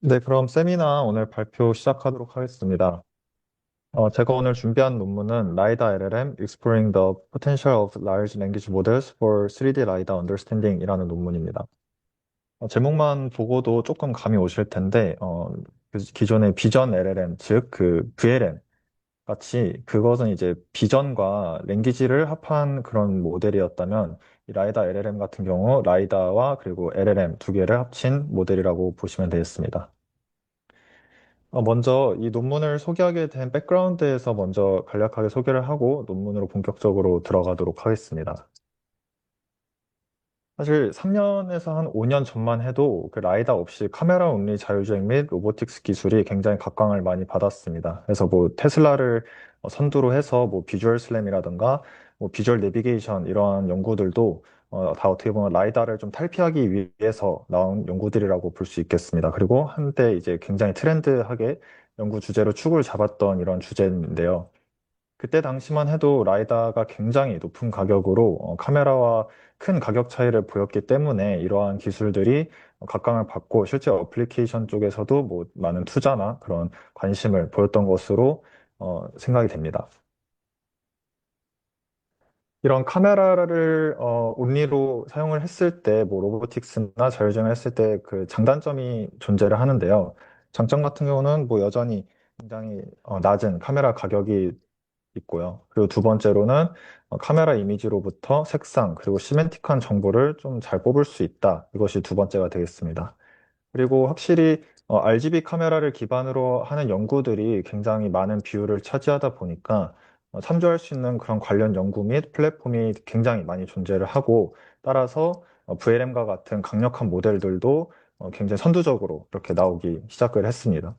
네, 그럼 세미나 오늘 발표 시작하도록 하겠습니다. 제가 오늘 준비한 논문은 라이다 LLM Exploring the Potential of Large Language Models for 3D LiDAR Understanding 이라는 논문입니다. 제목만 보고도 조금 감이 오실 텐데, 그 기존의 비전 LLM, 즉 그 VLM 같이 그것은 이제 비전과 랭귀지를 합한 그런 모델이었다면, 이 라이다 LLM 같은 경우 라이다와 그리고 LLM 두 개를 합친 모델이라고 보시면 되겠습니다. 먼저 이 논문을 소개하게 된 백그라운드에서 먼저 간략하게 소개를 하고 논문으로 본격적으로 들어가도록 하겠습니다. 사실 3년에서 한 5년 전만 해도 그 라이다 없이 카메라 온리 자율주행 및 로보틱스 기술이 굉장히 각광을 많이 받았습니다. 그래서 뭐 테슬라를 선두로 해서 뭐 비주얼 슬램이라든가 뭐 비주얼 내비게이션 이러한 연구들도 다 어떻게 보면 라이다를 좀 탈피하기 위해서 나온 연구들이라고 볼 수 있겠습니다. 그리고 한때 이제 굉장히 트렌드하게 연구 주제로 축을 잡았던 이런 주제인데요. 그때 당시만 해도 라이다가 굉장히 높은 가격으로 카메라와 큰 가격 차이를 보였기 때문에 이러한 기술들이 각광을 받고 실제 어플리케이션 쪽에서도 뭐 많은 투자나 그런 관심을 보였던 것으로 생각이 됩니다. 이런 카메라를 온리로 사용을 했을 때, 뭐 로보틱스나 자율주행을 했을 때 그 장단점이 존재를 하는데요. 장점 같은 경우는 뭐 여전히 굉장히 낮은 카메라 가격이 있고요. 그리고 두 번째로는 카메라 이미지로부터 색상 그리고 시멘틱한 정보를 좀 잘 뽑을 수 있다. 이것이 두 번째가 되겠습니다. 그리고 확실히 RGB 카메라를 기반으로 하는 연구들이 굉장히 많은 비율을 차지하다 보니까 참조할 수 있는 그런 관련 연구 및 플랫폼이 굉장히 많이 존재를 하고 따라서 VLM과 같은 강력한 모델들도 굉장히 선두적으로 이렇게 나오기 시작을 했습니다.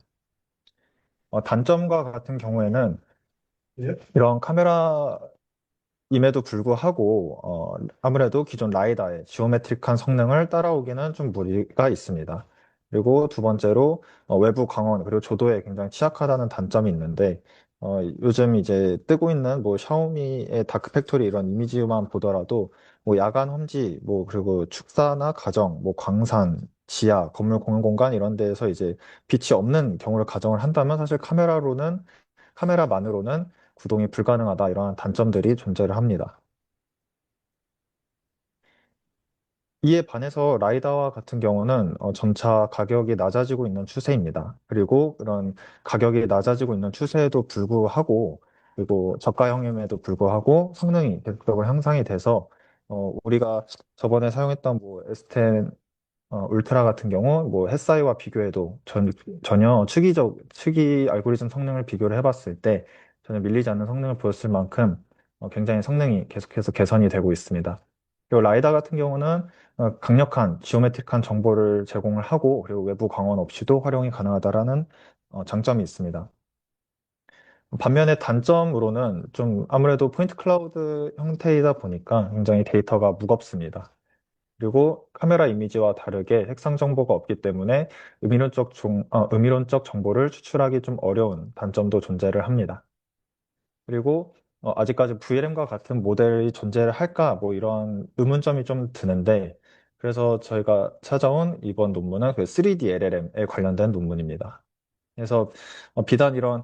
단점과 같은 경우에는 이런 카메라임에도 불구하고 아무래도 기존 라이다의 지오메트릭한 성능을 따라오기는 좀 무리가 있습니다. 그리고 두 번째로 외부 광원 그리고 조도에 굉장히 취약하다는 단점이 있는데 요즘 이제 뜨고 있는 뭐 샤오미의 다크팩토리 이런 이미지만 보더라도 뭐 야간 험지 뭐 그리고 축사나 가정 뭐 광산 지하 건물 공용 공간 이런 데에서 이제 빛이 없는 경우를 가정을 한다면 사실 카메라만으로는 구동이 불가능하다 이러한 단점들이 존재를 합니다. 이에 반해서 라이다와 같은 경우는 점차 가격이 낮아지고 있는 추세입니다. 그리고 그런 가격이 낮아지고 있는 추세에도 불구하고 그리고 저가형임에도 불구하고 성능이 계속적으로 향상이 돼서 우리가 저번에 사용했던 뭐 S10 울트라 같은 경우 뭐 햇사이와 비교해도 전혀 특이 알고리즘 성능을 비교를 해봤을 때 전혀 밀리지 않는 성능을 보였을 만큼 굉장히 성능이 계속해서 개선이 되고 있습니다. 그리고 라이다 같은 경우는 강력한 지오메트릭한 정보를 제공을 하고 그리고 외부 광원 없이도 활용이 가능하다라는 장점이 있습니다. 반면에 단점으로는 좀 아무래도 포인트 클라우드 형태이다 보니까 굉장히 데이터가 무겁습니다. 그리고 카메라 이미지와 다르게 색상 정보가 없기 때문에 의미론적 정보를 추출하기 좀 어려운 단점도 존재를 합니다. 그리고 아직까지 VLM과 같은 모델이 존재를 할까 뭐 이런 의문점이 좀 드는데 그래서 저희가 찾아온 이번 논문은 그 3D LLM에 관련된 논문입니다. 그래서 비단 이런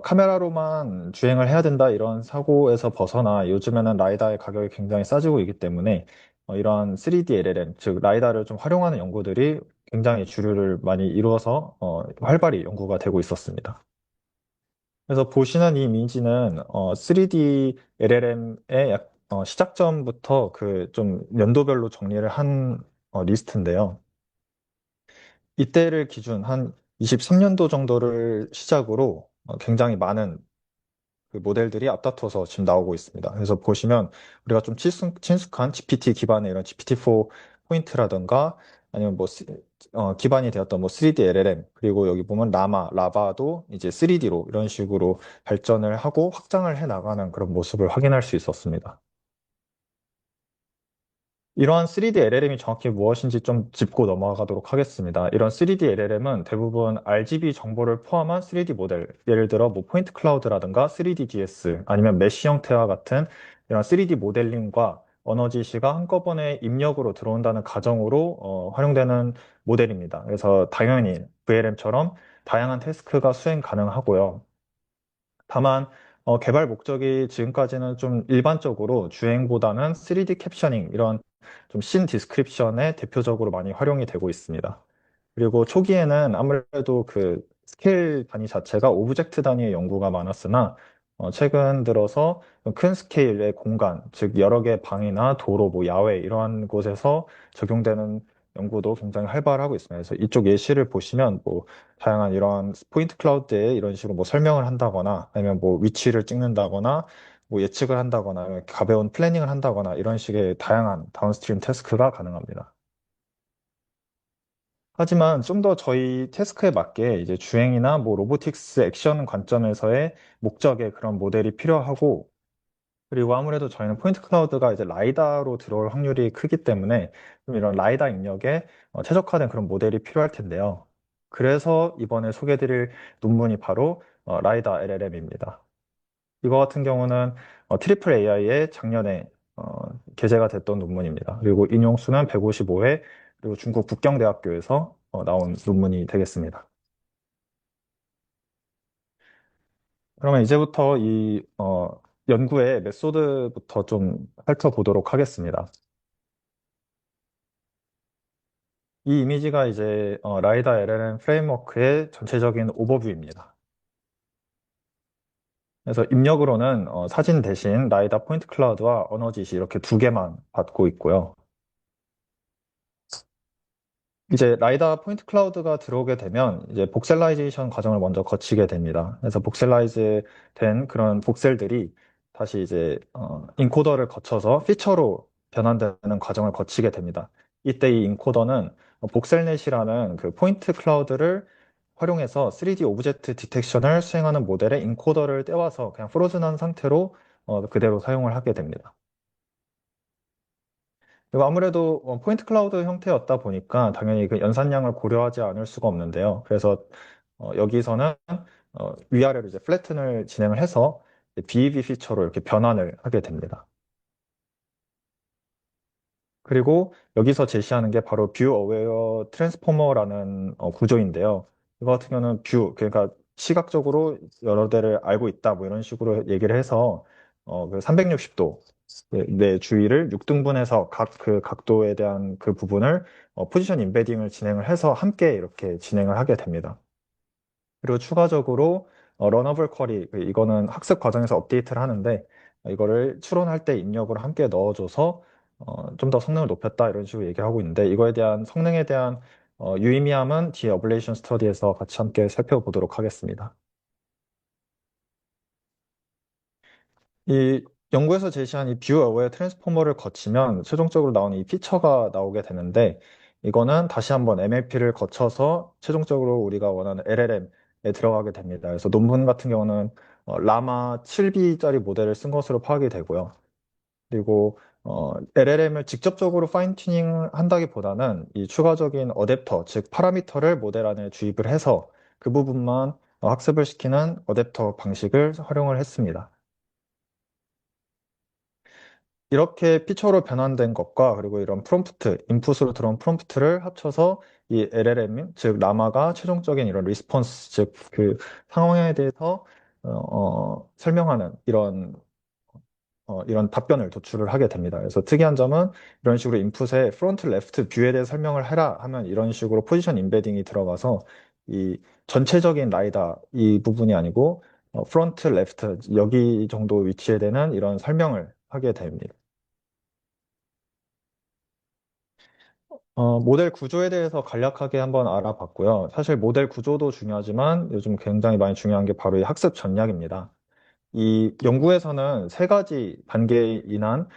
카메라로만 주행을 해야 된다 이런 사고에서 벗어나 요즘에는 라이다의 가격이 굉장히 싸지고 있기 때문에 이러한 3D LLM, 즉 라이다를 좀 활용하는 연구들이 굉장히 주류를 많이 이루어서 활발히 연구가 되고 있었습니다. 그래서 보시는 이 이미지는 3D LLM의 시작점부터 그 좀 연도별로 정리를 한 리스트인데요. 이때를 기준 한 23년도 정도를 시작으로 굉장히 많은 그 모델들이 앞다퉈서 지금 나오고 있습니다. 그래서 보시면 우리가 좀 친숙한 GPT 기반의 이런 GPT-4 포인트라든가 아니면 뭐 기반이 되었던 뭐 3D LLM 그리고 여기 보면 라바도 이제 3D로 이런 식으로 발전을 하고 확장을 해 나가는 그런 모습을 확인할 수 있었습니다. 이러한 3D LLM이 정확히 무엇인지 좀 짚고 넘어가도록 하겠습니다. 이런 3D LLM은 대부분 RGB 정보를 포함한 3D 모델, 예를 들어 뭐 포인트 클라우드라든가 3D DS 아니면 메쉬 형태와 같은 이런 3D 모델링과 언어 지시가 한꺼번에 입력으로 들어온다는 가정으로 활용되는 모델입니다. 그래서 당연히 VLM처럼 다양한 태스크가 수행 가능하고요. 다만 개발 목적이 지금까지는 좀 일반적으로 주행보다는 3D 캡셔닝 이런 좀 씬 디스크립션에 대표적으로 많이 활용이 되고 있습니다. 그리고 초기에는 아무래도 그 스케일 단위 자체가 오브젝트 단위의 연구가 많았으나 최근 들어서 큰 스케일의 공간, 즉 여러 개의 방이나 도로, 뭐 야외 이러한 곳에서 적용되는 연구도 굉장히 활발하고 있습니다. 그래서 이쪽 예시를 보시면 뭐 다양한 이러한 포인트 클라우드에 이런 식으로 뭐 설명을 한다거나 아니면 뭐 위치를 찍는다거나 뭐 예측을 한다거나 아니면 가벼운 플래닝을 한다거나 이런 식의 다양한 다운스트림 태스크가 가능합니다. 하지만 좀 더 저희 태스크에 맞게 이제 주행이나 뭐 로보틱스 액션 관점에서의 목적의 그런 모델이 필요하고 그리고 아무래도 저희는 포인트 클라우드가 이제 라이다로 들어올 확률이 크기 때문에 좀 이런 라이다 입력에 최적화된 그런 모델이 필요할 텐데요. 그래서 이번에 소개해드릴 논문이 바로 라이다 LLM입니다. 이거 같은 경우는 트리플 AI에 작년에 게재가 됐던 논문입니다. 그리고 인용수는 155회, 그리고 중국 북경대학교에서 나온 논문이 되겠습니다. 그러면 이제부터 이 연구의 메소드부터 좀 훑어보도록 하겠습니다. 이 이미지가 이제 라이다 LLM 프레임워크의 전체적인 오버뷰입니다. 그래서 입력으로는 사진 대신 라이다 포인트 클라우드와 언어 지시 이렇게 두 개만 받고 있고요. 이제 라이다 포인트 클라우드가 들어오게 되면 이제 복셀라이제이션 과정을 먼저 거치게 됩니다. 그래서 복셀라이즈 된 그런 복셀들이 다시 이제 인코더를 거쳐서 피처로 변환되는 과정을 거치게 됩니다. 이때 이 인코더는 복셀넷이라는 그 포인트 클라우드를 활용해서 3D 오브젝트 디텍션을 수행하는 모델의 인코더를 떼와서 그냥 프로즌한 상태로 그대로 사용을 하게 됩니다. 그리고 아무래도 포인트 클라우드 형태였다 보니까 당연히 그 연산량을 고려하지 않을 수가 없는데요. 그래서 여기서는 위아래로 이제 플래튼을 진행을 해서 BEV 피처로 이렇게 변환을 하게 됩니다. 그리고 여기서 제시하는 게 바로 뷰 어웨어 트랜스포머라는 구조인데요. 이거 같은 경우는 그러니까 시각적으로 여러 대를 알고 있다, 뭐 이런 식으로 얘기를 해서 그 360도 내 주위를 6등분해서 각 그 각도에 대한 그 부분을 포지션 임베딩을 진행을 해서 함께 이렇게 진행을 하게 됩니다. 그리고 추가적으로 러너블 쿼리 이거는 학습 과정에서 업데이트를 하는데 이거를 추론할 때 입력을 함께 넣어줘서 좀 더 성능을 높였다 이런 식으로 얘기를 하고 있는데 이거에 대한 성능에 대한 유의미함은 뒤에 어블레이션 스터디에서 같이 함께 살펴보도록 하겠습니다. 이 연구에서 제시한 이 뷰 어웨어 트랜스포머를 거치면 최종적으로 나오는 이 피처가 나오게 되는데 이거는 다시 한번 MLP를 거쳐서 최종적으로 우리가 원하는 LLM에 들어가게 됩니다. 그래서 논문 같은 경우는 라마 7B짜리 모델을 쓴 것으로 파악이 되고요. 그리고 LLM을 직접적으로 파인 튜닝 한다기보다는 이 추가적인 어댑터, 즉 파라미터를 모델 안에 주입을 해서 그 부분만 학습을 시키는 어댑터 방식을 활용을 했습니다. 이렇게 피처로 변환된 것과 그리고 이런 프롬프트, 인풋으로 들어온 프롬프트를 합쳐서 이 LLM, 즉 라마가 최종적인 이런 리스폰스, 즉 그 상황에 대해서 설명하는 이런 답변을 도출을 하게 됩니다. 그래서 특이한 점은 이런 식으로 인풋에 프론트 레프트 뷰에 대해 설명을 해라 하면 이런 식으로 포지션 임베딩이 들어가서 이 전체적인 라이다 이 부분이 아니고 프론트 레프트 여기 정도 위치에 대한 이런 설명을 하게 됩니다. 모델 구조에 대해서 간략하게 한번 알아봤고요. 사실 모델 구조도 중요하지만 요즘 굉장히 많이 중요한 게 바로 이 학습 전략입니다. 이 연구에서는 세 가지 단계에 인한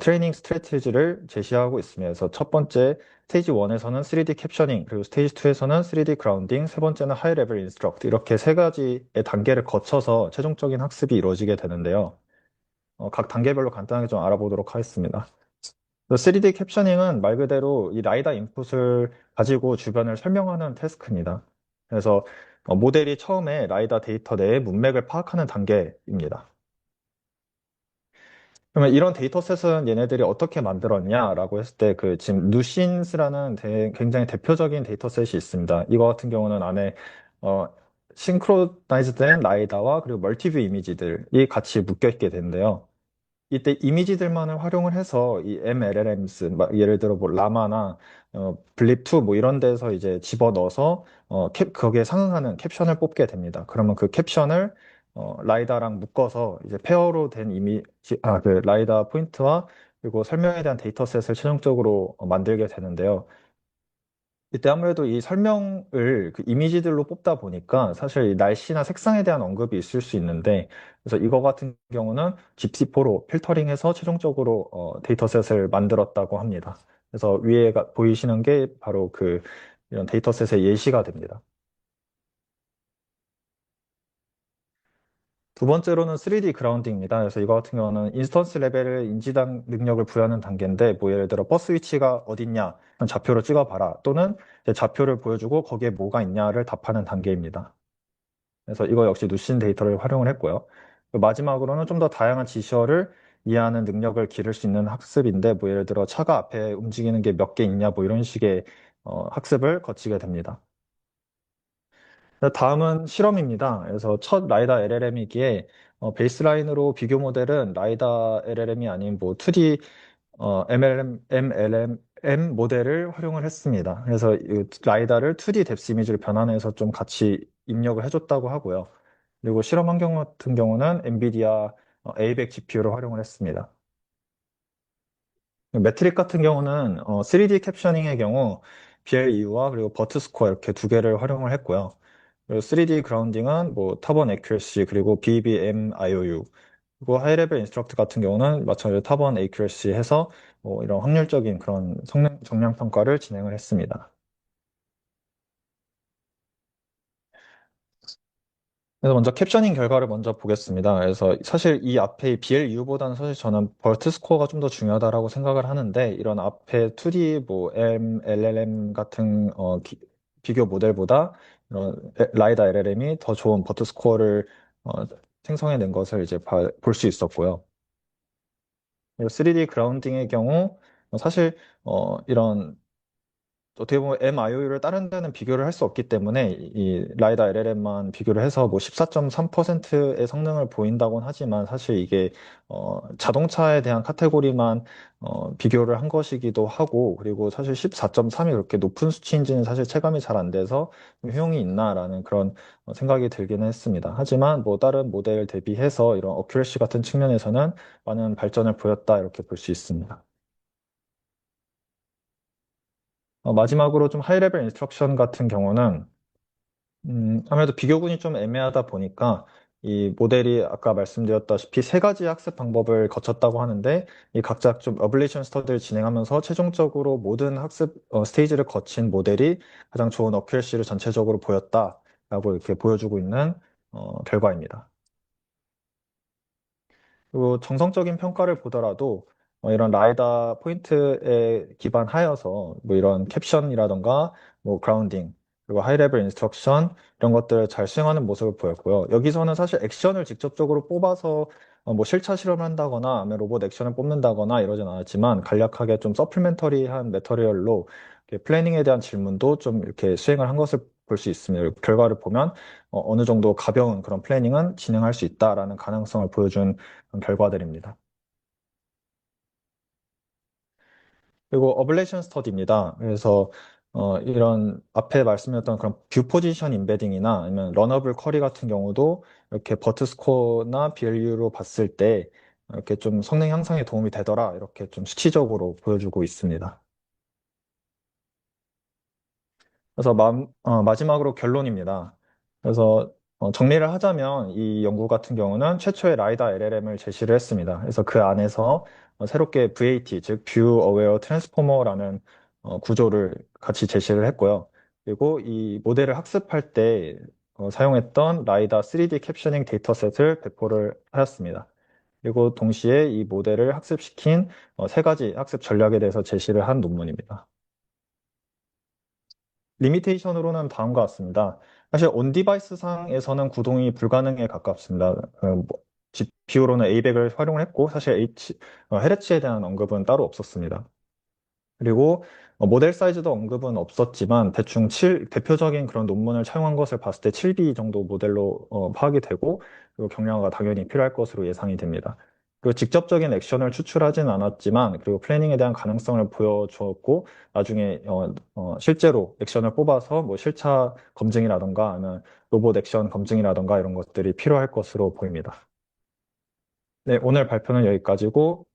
트레이닝 스트래티지를 제시하고 있습니다. 그래서 첫 번째 스테이지 1에서는 3D 캡셔닝, 그리고 스테이지 2에서는 3D 그라운딩, 세 번째는 하이 레벨 인스트럭트 이렇게 세 가지의 단계를 거쳐서 최종적인 학습이 이루어지게 되는데요. 각 단계별로 간단하게 좀 알아보도록 하겠습니다. 3D 캡셔닝은 말 그대로 이 라이다 인풋을 가지고 주변을 설명하는 태스크입니다. 그래서 모델이 처음에 라이다 데이터 내의 문맥을 파악하는 단계입니다. 그러면 이런 데이터셋은 얘네들이 어떻게 만들었냐라고 했을 때 그 지금 누신스라는 굉장히 대표적인 데이터셋이 있습니다. 이거 같은 경우는 안에 어, 싱크로나이즈된 라이다와 그리고 멀티뷰 이미지들이 같이 묶여 있게 되는데요. 이때 이미지들만을 활용을 해서 이 MLLMs, 예를 들어 뭐 라마나 블립2 뭐 이런 데서 이제 집어넣어서 거기에 상응하는 캡션을 뽑게 됩니다. 그러면 그 캡션을 라이다랑 묶어서 이제 페어로 된 그 라이다 포인트와 그리고 설명에 대한 데이터셋을 최종적으로 만들게 되는데요. 이때 아무래도 이 설명을 그 이미지들로 뽑다 보니까 사실 이 날씨나 색상에 대한 언급이 있을 수 있는데, 그래서 이거 같은 경우는 집시4로 필터링해서 최종적으로 데이터셋을 만들었다고 합니다. 그래서 위에 보이시는 게 바로 그 이런 데이터셋의 예시가 됩니다. 두 번째로는 3D 그라운딩입니다. 그래서 이거 같은 경우는 인스턴스 레벨을 인지당 능력을 부여하는 단계인데, 뭐 예를 들어 버스 위치가 어딨냐, 그럼 좌표로 찍어봐라. 또는 이제 좌표를 보여주고 거기에 뭐가 있냐를 답하는 단계입니다. 그래서 이거 역시 누신 데이터를 활용을 했고요. 마지막으로는 좀 더 다양한 지시어를 이해하는 능력을 기를 수 있는 학습인데, 뭐 예를 들어 차가 앞에 움직이는 게 몇 개 있냐, 뭐 이런 식의 학습을 거치게 됩니다. 다음은 실험입니다. 그래서 첫 라이다 LLM이기에 베이스라인으로 비교 모델은 라이다 LLM이 아닌 뭐 2D MLM 모델을 활용을 했습니다. 그래서 이 라이다를 2D 뎁스 이미지로 변환해서 좀 같이 입력을 해줬다고 하고요. 그리고 실험 환경 같은 경우는 엔비디아 A100 GPU를 활용을 했습니다. 매트릭 같은 경우는 3D 캡셔닝의 경우 BLEU와 그리고 버트 스코어 이렇게 두 개를 활용을 했고요. 그리고 3D 그라운딩은 뭐 타번 애큐러시 그리고 BBM IOU 그리고 하이레벨 인스트럭트 같은 경우는 마찬가지로 타번 애큐러시 해서 뭐 이런 확률적인 그런 성능 정량 평가를 진행을 했습니다. 그래서 먼저 캡셔닝 결과를 먼저 보겠습니다. 그래서 사실 이 앞에 BLU보다는 사실 저는 벌트 스코어가 좀 더 중요하다라고 생각을 하는데, 이런 앞에 2D 뭐 MLLM 같은 비교 모델보다 이런 라이다 LLM이 더 좋은 버트 스코어를 생성해낸 것을 이제 볼 수 있었고요. 그리고 3D 그라운딩의 경우 사실 이런 어떻게 보면 MIOU를 다른 데는 비교를 할 수 없기 때문에 이 라이다 LLM만 비교를 해서 뭐 14.3%의 성능을 보인다고는 하지만, 사실 이게 자동차에 대한 카테고리만 비교를 한 것이기도 하고, 그리고 사실 14.3이 그렇게 높은 수치인지는 사실 체감이 잘 안 돼서 좀 효용이 있나라는 그런 생각이 들기는 했습니다. 하지만 뭐 다른 모델 대비해서 이런 어큐레시 같은 측면에서는 많은 발전을 보였다 이렇게 볼 수 있습니다. 마지막으로 좀 하이레벨 인스트럭션 같은 경우는 아무래도 비교군이 좀 애매하다 보니까 이 모델이 아까 말씀드렸다시피 세 가지 학습 방법을 거쳤다고 하는데, 이 각자 좀 어블레이션 스터디를 진행하면서 최종적으로 모든 학습 스테이지를 거친 모델이 가장 좋은 어큐레시를 전체적으로 보였다라고 이렇게 보여주고 있는 결과입니다. 그리고 정성적인 평가를 보더라도 이런 라이다 포인트에 기반하여서 뭐 이런 캡션이라던가 뭐 그라운딩 그리고 하이 레벨 인스트럭션 이런 것들을 잘 수행하는 모습을 보였고요. 여기서는 사실 액션을 직접적으로 뽑아서 뭐 실차 실험을 한다거나 아니면 로봇 액션을 뽑는다거나 이러진 않았지만, 간략하게 좀 서플멘터리한 매터리얼로 이렇게 플래닝에 대한 질문도 좀 이렇게 수행을 한 것을 볼 수 있습니다. 결과를 보면 어느 정도 가벼운 그런 플래닝은 진행할 수 있다라는 가능성을 보여준 그런 결과들입니다. 그리고 어블레이션 스터디입니다. 그래서 이런 앞에 말씀드렸던 그런 뷰 포지션 임베딩이나 아니면 러너블 쿼리 같은 경우도 이렇게 버트 스코어나 BLU로 봤을 때 이렇게 좀 성능 향상에 도움이 되더라 이렇게 좀 수치적으로 보여주고 있습니다. 그래서 마지막으로 결론입니다. 그래서 정리를 하자면 이 연구 같은 경우는 최초의 라이다 LLM을 제시를 했습니다. 그래서 그 안에서 새롭게 VAT, 즉 View Aware Transformer라는 구조를 같이 제시를 했고요. 그리고 이 모델을 학습할 때 사용했던 라이다 3D 캡셔닝 데이터셋을 배포를 하였습니다. 그리고 동시에 이 모델을 학습시킨 세 가지 학습 전략에 대해서 제시를 한 논문입니다. 리미테이션으로는 다음과 같습니다. 사실 온 디바이스 상에서는 구동이 불가능에 가깝습니다. GPU로는 A100을 활용을 했고, 사실 헤르츠에 대한 언급은 따로 없었습니다. 그리고 모델 사이즈도 언급은 없었지만 대충 대표적인 그런 논문을 차용한 것을 봤을 때 7B 정도 모델로 파악이 되고 그리고 경량화가 당연히 필요할 것으로 예상이 됩니다. 그리고 직접적인 액션을 추출하진 않았지만 그리고 플래닝에 대한 가능성을 보여주었고 나중에 실제로 액션을 뽑아서 뭐 실차 검증이라던가 아니면 로봇 액션 검증이라던가 이런 것들이 필요할 것으로 보입니다. 네, 오늘 발표는 여기까지고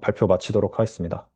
발표 마치도록 하겠습니다.